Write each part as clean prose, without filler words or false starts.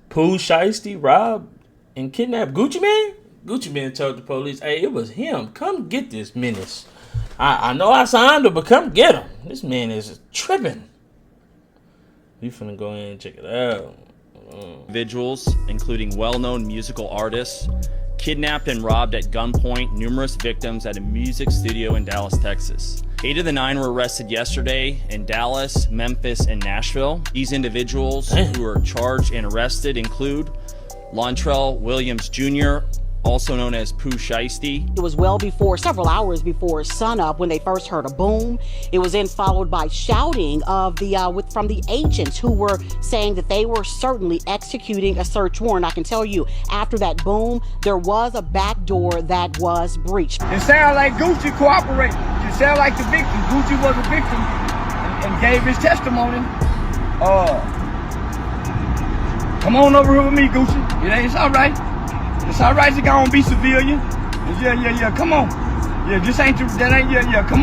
Pooh Shiesty robbed and kidnapped Gucci Mane? Gucci Mane told the police, hey, it was him. Come get this menace. I know I signed him, but come get him. This man is tripping. We finna go in and check it out. Individuals, including well-known musical artists, kidnapped and robbed at gunpoint numerous victims at a music studio in Dallas, Texas. 8 of the 9 were arrested yesterday in Dallas, Memphis, and Nashville. These individuals who are charged and arrested include Lontrell Williams Jr., also known as Pooh Shiesty. It was several hours before sunup when they first heard a boom. It was then followed by shouting of from the agents who were saying that they were certainly executing a search warrant. I can tell you, after that boom, there was a back door that was breached. It sounded like Gucci cooperated. It sounded like the victim. Gucci was a victim and gave his testimony. Come on over here with me, Gucci. It's all right. It's all right to go and be civilian. Yeah, come on. Come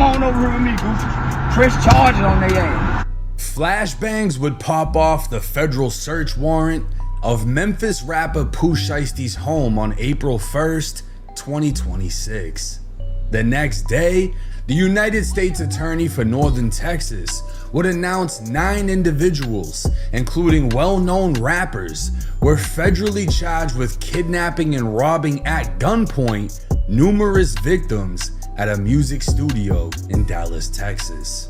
on over here with me, Gucci. Press charges on their ass. Flashbangs would pop off the federal search warrant of Memphis rapper Pooh Shiesty's home on April 1st, 2026. The next day, the United States Attorney for Northern Texas would announce 9 individuals, including well-known rappers, were federally charged with kidnapping and robbing at gunpoint numerous victims at a music studio in Dallas, Texas.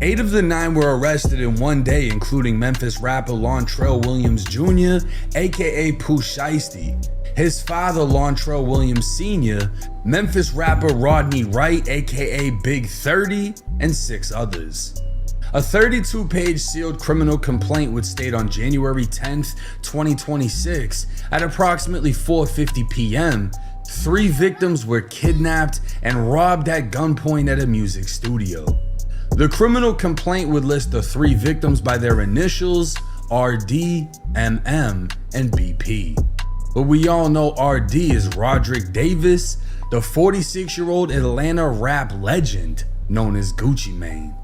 8 of the 9 were arrested in one day, including Memphis rapper Lontrell Williams Jr., aka Pooh Shiesty, his father Lontrell Williams Sr., Memphis rapper Rodney Wright, aka Big 30, and 6 others. A 32-page sealed criminal complaint would state on January 10th, 2026, at approximately 4:50 p.m., 3 victims were kidnapped and robbed at gunpoint at a music studio. The criminal complaint would list the 3 victims by their initials, RD, MM, and BP. But we all know RD is Roderick Davis, the 46-year-old Atlanta rap legend known as Gucci Mane.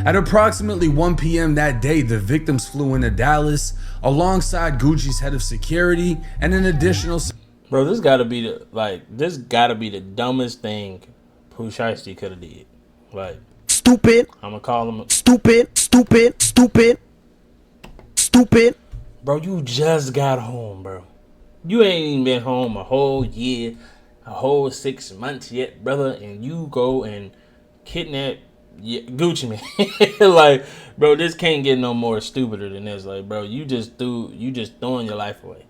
At approximately 1 p.m. that day, the victims flew into Dallas alongside Gucci's head of security and an additional. Bro, this gotta be the dumbest thing Pooh Shiesty could have did. Like, stupid. I'ma call him stupid. Bro, you just got home, bro. You ain't even been home a whole year, a whole 6 months yet, brother, and you go and kidnap Gucci Mane. Like, bro, this can't get no more stupider than this. Like, bro, you just throwing your life away.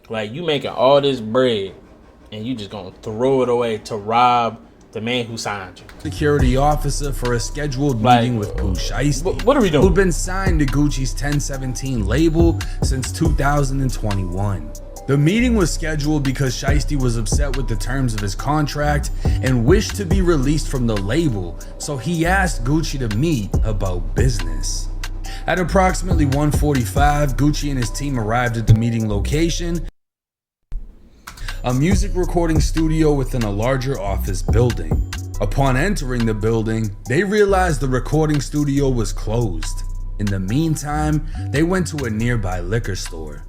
Like, you making all this bread and you just gonna throw it away to rob the man who signed you. Security officer for a scheduled meeting with Pooh Shiesty. What are we doing? Who'd been signed to Gucci's 1017 label since 2021. The meeting was scheduled because Shiesty was upset with the terms of his contract and wished to be released from the label, so he asked Gucci to meet about business. At approximately 1:45, Gucci and his team arrived at the meeting location, a music recording studio within a larger office building. Upon entering the building, they realized the recording studio was closed. In the meantime, they went to a nearby liquor store.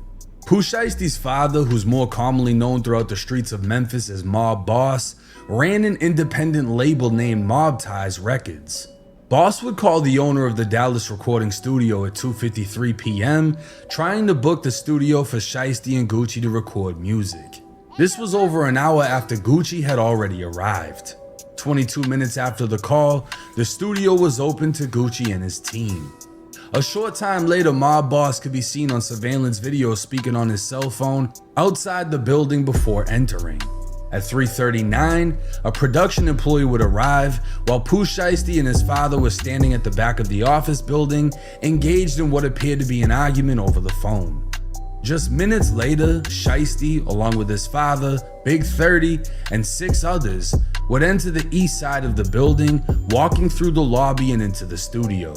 Pooh Shiesty's father, who's more commonly known throughout the streets of Memphis as Mob Boss, ran an independent label named Mob Ties Records. Boss would call the owner of the Dallas recording studio at 2:53 p.m., trying to book the studio for Shiesty and Gucci to record music. This was over an hour after Gucci had already arrived. 22 minutes after the call, the studio was open to Gucci and his team. A short time later, Mob Boss could be seen on surveillance video speaking on his cell phone outside the building before entering. At 3:39, a production employee would arrive while Pooh Shiesty and his father were standing at the back of the office building, engaged in what appeared to be an argument over the phone. Just minutes later, Shiesty, along with his father, Big 30, and 6 others, would enter the east side of the building, walking through the lobby and into the studio.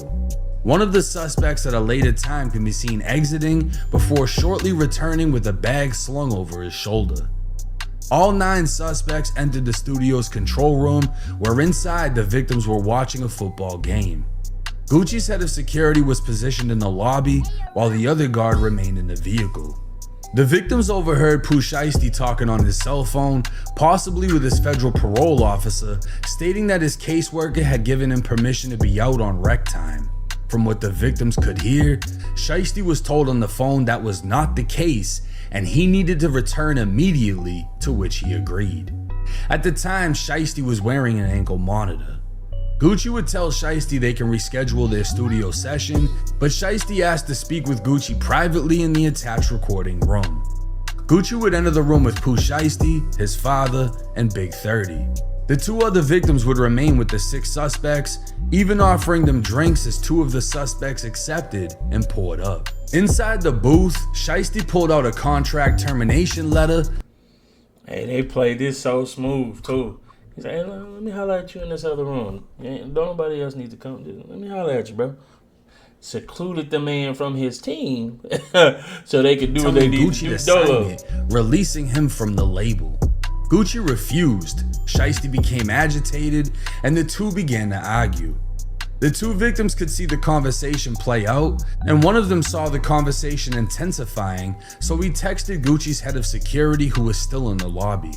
One of the suspects at a later time can be seen exiting before shortly returning with a bag slung over his shoulder. All 9 suspects entered the studio's control room, where inside the victims were watching a football game. Gucci's head of security was positioned in the lobby while the other guard remained in the vehicle. The victims overheard Pooh Shiesty talking on his cell phone, possibly with his federal parole officer, stating that his caseworker had given him permission to be out on rec time. From what the victims could hear, Shiesty was told on the phone that was not the case and he needed to return immediately, to which he agreed. At the time, Shiesty was wearing an ankle monitor. Gucci would tell Shiesty they can reschedule their studio session, but Shiesty asked to speak with Gucci privately in the attached recording room. Gucci would enter the room with Pooh Shiesty, his father, and Big 30. The two other victims would remain with the 6 suspects, even offering them drinks as 2 of the suspects accepted and poured up. Inside the booth, Shiesty pulled out a contract termination letter. Hey, they played this so smooth too. He's like, hey, let me holler at you in this other room. Don't nobody else need to come. Let me holler at you, bro. Secluded the man from his team so they could do what they need to do. Sign it, releasing him from the label. Gucci refused. Shiesty became agitated, and the two began to argue. The 2 victims could see the conversation play out, and one of them saw the conversation intensifying, so he texted Gucci's head of security, who was still in the lobby.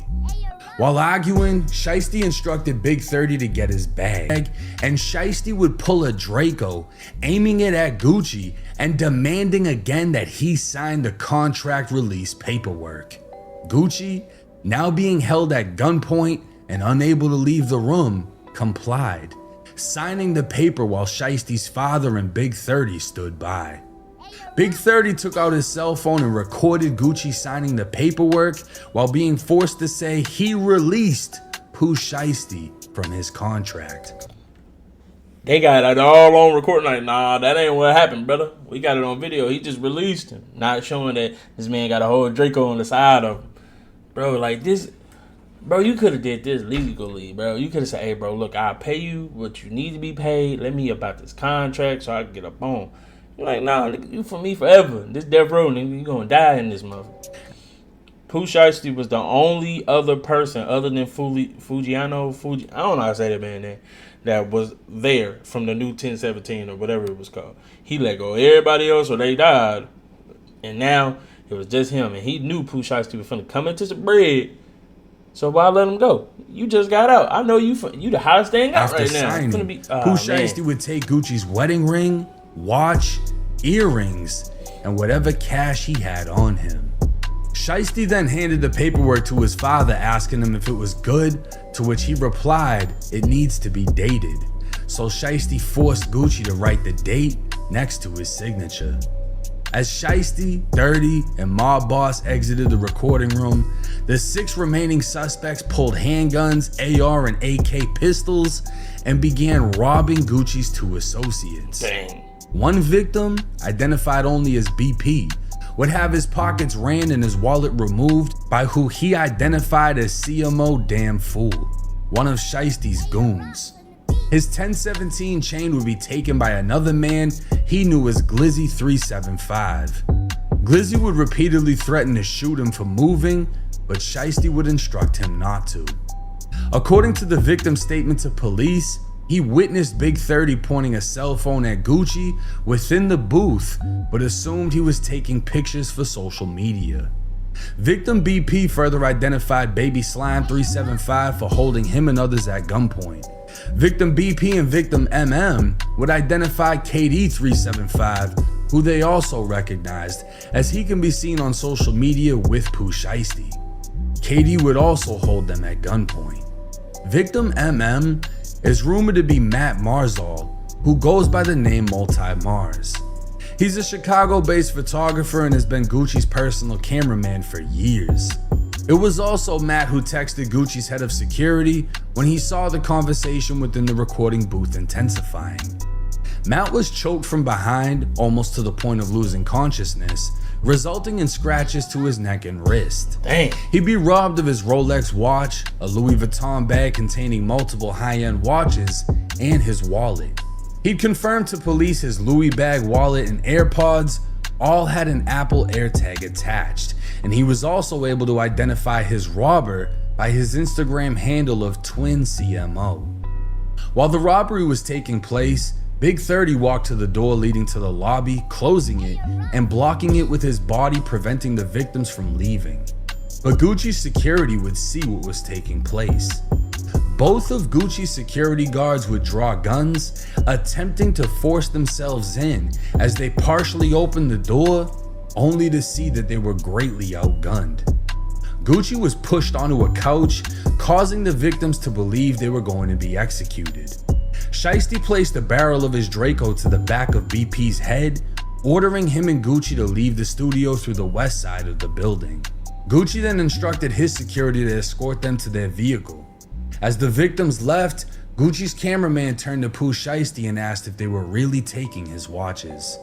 While arguing, Shiesty instructed Big 30 to get his bag, and Shiesty would pull a Draco, aiming it at Gucci and demanding again that he sign the contract release paperwork. Gucci, now being held at gunpoint and unable to leave the room, complied, signing the paper while Shiesty's father and Big 30 stood by. Big 30 took out his cell phone and recorded Gucci signing the paperwork while being forced to say he released Pooh Shiesty from his contract. They got it all on recording like, nah, that ain't what happened, brother. We got it on video. He just released him. Not showing that this man got a whole Draco on the side of him. Bro, like this, bro, you could have did this legally, bro. You could have said, hey, bro, look, I'll pay you what you need to be paid. Let me about this contract so I can get up on. You're like, nah, you for me forever. This death row, nigga, you gonna die in this motherfucker. Pooh Shiesty was the only other person other than Fuji, I don't know how to say that man name, that was there from the new 1017 or whatever it was called. He let go of everybody else or they died. And now it was just him. And he knew Pooh Shiesty was finna come into some bread. So why let him go? You just got out. I know you the hottest thing out right now. After signing, Pooh Shiesty would take Gucci's wedding ring, watch, earrings, and whatever cash he had on him. Shiesty then handed the paperwork to his father, asking him if it was good, to which he replied, it needs to be dated. So Shiesty forced Gucci to write the date next to his signature. As Shiesty, 30, and mob boss exited the recording room, the 6 remaining suspects pulled handguns, AR, and AK pistols and began robbing Gucci's 2 associates. Dang. One victim, identified only as BP, would have his pockets ran and his wallet removed by who he identified as CMO Damn Fool, one of Shiesty's goons. His 1017 chain would be taken by another man he knew as Glizzy 375. Glizzy would repeatedly threaten to shoot him for moving, but Shiesty would instruct him not to. According to the victim's statement to police, he witnessed Big 30 pointing a cell phone at Gucci within the booth, but assumed he was taking pictures for social media. Victim BP further identified Baby Slime 375 for holding him and others at gunpoint. Victim BP and victim MM would identify KD 375, who they also recognized, as he can be seen on social media with Pooh Shiesty. KD would also hold them at gunpoint. Victim MM is rumored to be Matt Marzal, who goes by the name Multi-Mars. He's a Chicago-based photographer and has been Gucci's personal cameraman for years. It was also Matt who texted Gucci's head of security when he saw the conversation within the recording booth intensifying. Matt was choked from behind, almost to the point of losing consciousness, resulting in scratches to his neck and wrist. Dang. He'd be robbed of his Rolex watch, a Louis Vuitton bag containing multiple high-end watches, and his wallet. He'd confirmed to police his Louis bag, wallet, and AirPods all had an Apple AirTag attached, and he was also able to identify his robber by his Instagram handle of Twin CMO. While the robbery was taking place, Big 30 walked to the door leading to the lobby, closing it and blocking it with his body, preventing the victims from leaving. But Gucci's security would see what was taking place. Both of Gucci's security guards would draw guns, attempting to force themselves in as they partially opened the door, only to see that they were greatly outgunned. Gucci was pushed onto a couch, causing the victims to believe they were going to be executed. Shiesty placed the barrel of his Draco to the back of BP's head, ordering him and Gucci to leave the studio through the west side of the building. Gucci then instructed his security to escort them to their vehicle. As the victims left, Gucci's cameraman turned to Pooh Shiesty and asked if they were really taking his watches.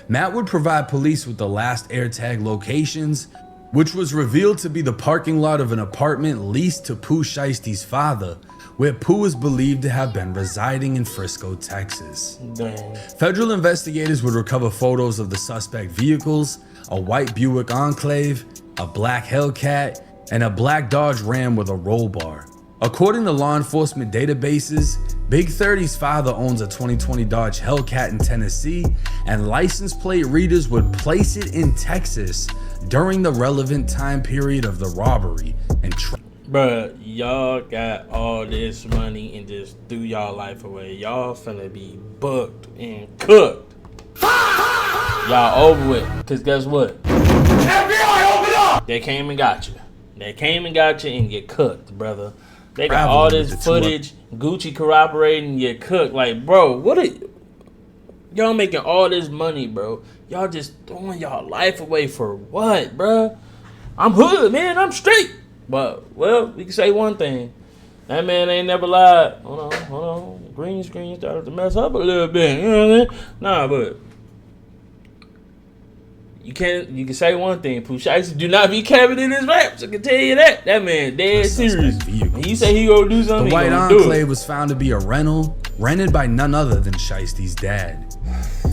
Matt would provide police with the last AirTag locations, which was revealed to be the parking lot of an apartment leased to Pooh Shiesty's father, where Pooh is believed to have been residing in Frisco, Texas. Dang. Federal investigators would recover photos of the suspect vehicles, a white Buick Enclave, a black Hellcat, and a black Dodge Ram with a roll bar. According to law enforcement databases, Big 30's father owns a 2020 Dodge Hellcat in Tennessee, and license plate readers would place it in Texas during the relevant time period of the robbery and Bruh, y'all got all this money and just threw y'all life away. Y'all finna be booked and cooked. Y'all over with. Cause guess what? FBI, open up! They came and got you. They came and got you and you cooked, brother. They got all this footage, Gucci corroborating you cooked. Like, bro, what are y'all making all this money, bro? Y'all just throwing y'all life away for what, bro? I'm hood, man. I'm straight. But, well, we can say one thing. That man ain't never lied. Hold on. Green screen started to mess up a little bit. You know what I mean? Nah, but you can say one thing. Pooh Shiesty do not be capping in his raps. I can tell you that. That man dead serious. And you say he gonna do something, the white he gonna do Enclave it. was found to be a rental, rented by none other than Shiesty's dad.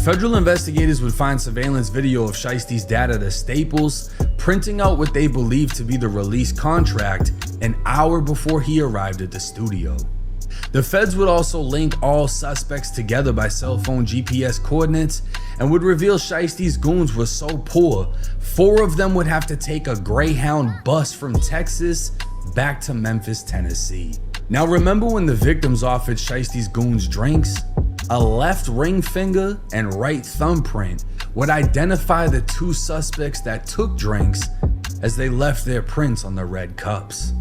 Federal investigators would find surveillance video of Shiesty's dad at a Staples, printing out what they believed to be the release contract an hour before he arrived at the studio. The feds would also link all suspects together by cell phone GPS coordinates and would reveal Shiesty's goons were so poor, 4 of them would have to take a Greyhound bus from Texas back to Memphis, Tennessee. Now remember when the victims offered Shiesty's goons drinks? A left ring finger and right thumbprint would identify the 2 suspects that took drinks as they left their prints on the red cups.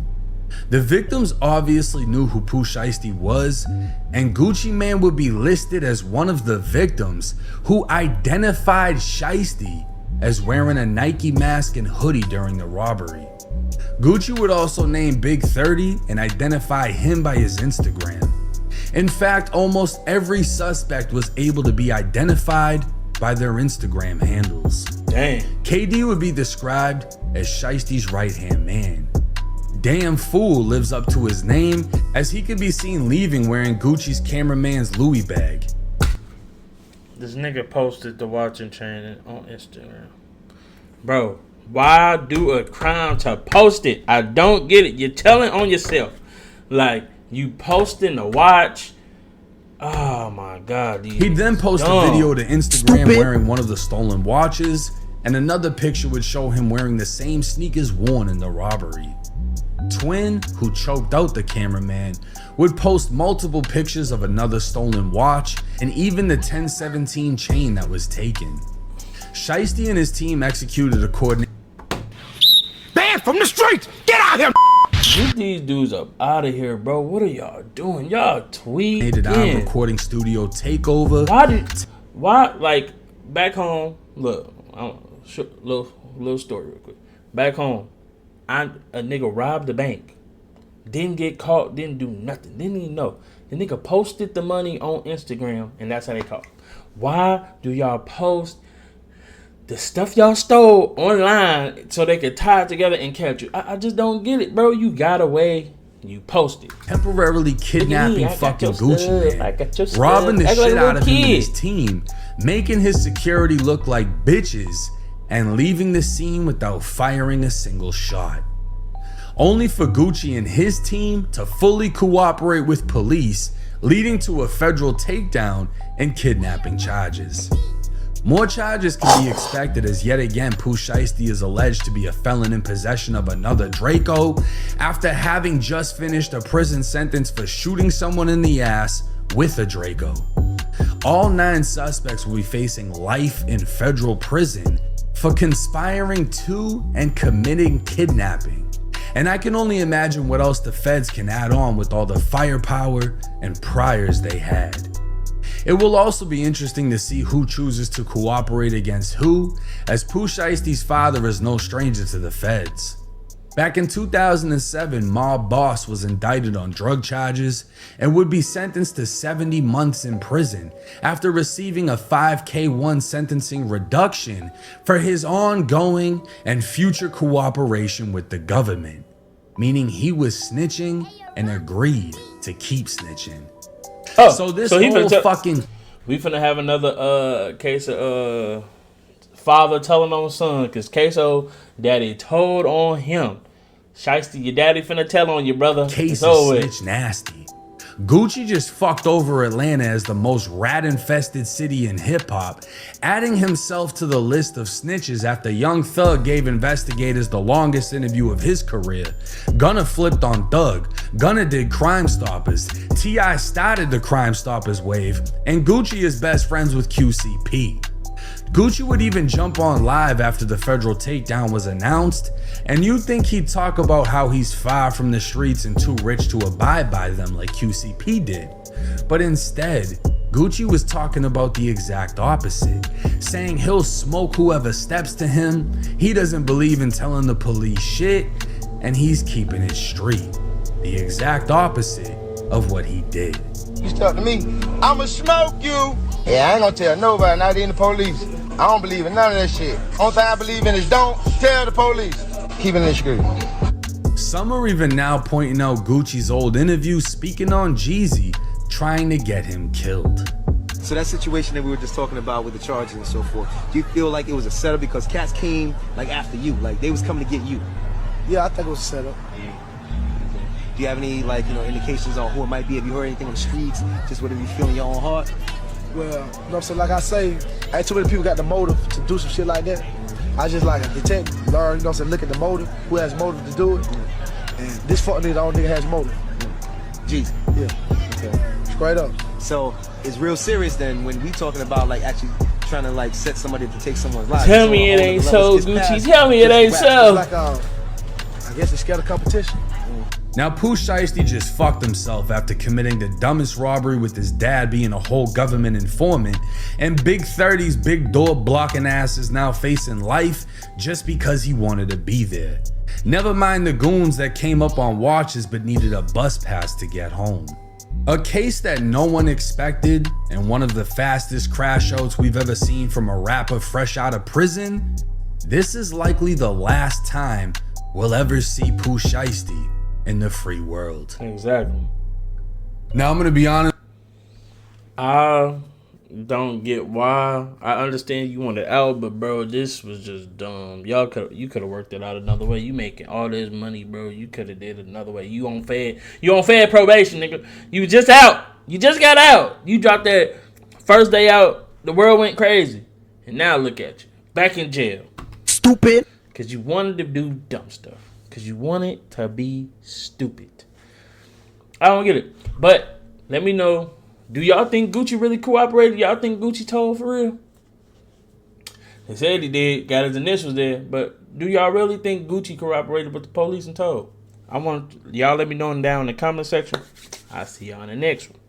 The victims obviously knew who Pooh Shiesty was, and Gucci Mane would be listed as one of the victims who identified Shiesty as wearing a Nike mask and hoodie during the robbery. Gucci would also name Big 30 and identify him by his Instagram. In fact, almost every suspect was able to be identified by their Instagram handles. Dang. KD would be described as Shiesty's right-hand man. Damn Fool lives up to his name, as he could be seen leaving wearing Gucci's cameraman's Louis bag. This nigga posted the watching chain on Instagram. Bro, why do a crime to post it? I don't get it. You're telling on yourself. Like, you posting the watch. Oh my God. He then posted a video to Instagram wearing one of the stolen watches, and another picture would show him wearing the same sneakers worn in the robbery. Twin, who choked out the cameraman, would post multiple pictures of another stolen watch and even the 1017 chain that was taken. Shiesty and his team executed a coordinated Banned from the streets! Get out here! Get these dudes up out of here, bro. What are y'all doing? Y'all tweeting. out recording studio takeover. Why, like, back home, look, little story real quick. Back home, a nigga robbed the bank. Didn't get caught, didn't do nothing, didn't even know. The nigga posted the money on Instagram, and that's how they caught him. Why do y'all post the stuff y'all stole online so they could tie it together and catch you? I just don't get it, bro. You got away, you posted. Temporarily kidnapping fucking Gucci Mane, robbing the Act shit like a out of him little and his kid. team, making his security look like bitches, and leaving the scene without firing a single shot. Only for Gucci and his team to fully cooperate with police leading to a federal takedown and kidnapping charges. More charges can be expected as yet again Pooh Shiesty is alleged to be a felon in possession of another Draco after having just finished a prison sentence for shooting someone in the ass with a Draco. All 9 suspects will be facing life in federal prison for conspiring to and committing kidnapping. And I can only imagine what else the feds can add on with all the firepower and priors they had. It will also be interesting to see who chooses to cooperate against who, as Pooh Shiesty's father is no stranger to the feds. Back in 2007, Mob Boss was indicted on drug charges and would be sentenced to 70 months in prison after receiving a 5K1 sentencing reduction for his ongoing and future cooperation with the government, meaning he was snitching and agreed to keep snitching. Oh, so this he whole fucking... We finna have another case of father telling on son, because Queso daddy told on him. Shiesty, your daddy finna tell on you, brother. Case is snitch nasty. Gucci just fucked over Atlanta as the most rat-infested city in hip-hop, adding himself to the list of snitches after Young Thug gave investigators the longest interview of his career. Gunna flipped on Thug, Gunna did Crime Stoppers, T.I. started the Crime Stoppers wave, and Gucci is best friends with QCP. Gucci would even jump on live after the federal takedown was announced, and you'd think he'd talk about how he's far from the streets and too rich to abide by them like QCP did. But instead, Gucci was talking about the exact opposite, saying he'll smoke whoever steps to him, he doesn't believe in telling the police shit, and he's keeping it street. The exact opposite of what he did. You step to me, I'ma smoke you. Yeah, I ain't gonna tell nobody, not even the police. I don't believe in none of that shit. Only thing I believe in is don't tell the police. Keep it in the street. Some are even now pointing out Gucci's old interview speaking on Jeezy, trying to get him killed. So that situation that we were just talking about with the charges and so forth, do you feel like it was a setup because cats came like after you, like they was coming to get you? Yeah, I think it was a setup. Do you have any indications on who it might be? Have you heard anything on the streets? Just whatever you feel in your own heart? Well, you know what I'm saying? Like I say, ain't too many people got the motive to do some shit like that. I just like detect, learn, you know what I'm saying, look at the motive, who has motive to do it. And this fuck nigga, the only nigga has motive. Jeez. Yeah. Okay. Straight up. So it's real serious then when we talking about actually trying to set somebody to take someone's life. Tell me it ain't so, Gucci. Tell me it ain't so. It's like, I guess they're scared of competition. Now Pooh Shiesty just fucked himself after committing the dumbest robbery with his dad being a whole government informant, and Big 30's big door blocking ass is now facing life just because he wanted to be there. Never mind the goons that came up on watches but needed a bus pass to get home. A case that no one expected, and one of the fastest crash outs we've ever seen from a rapper fresh out of prison. This is likely the last time we'll ever see Pooh Shiesty in the free world. Exactly. Now I'm gonna be honest. I don't get why. I understand you wanted out, but bro, this was just dumb. You could have worked it out another way. You making all this money, bro. You could have did it another way. You on fair probation, nigga. You just out. You just got out. You dropped that first day out. The world went crazy, and now look at you back in jail. Stupid. Cause you wanted to do dumb stuff. Because you want it to be stupid. I don't get it. But let me know. Do y'all think Gucci really cooperated? Y'all think Gucci told for real? They said he did. Got his initials there. But do y'all really think Gucci cooperated with the police and told? I want y'all let me know down in the comment section. I'll see y'all in the next one.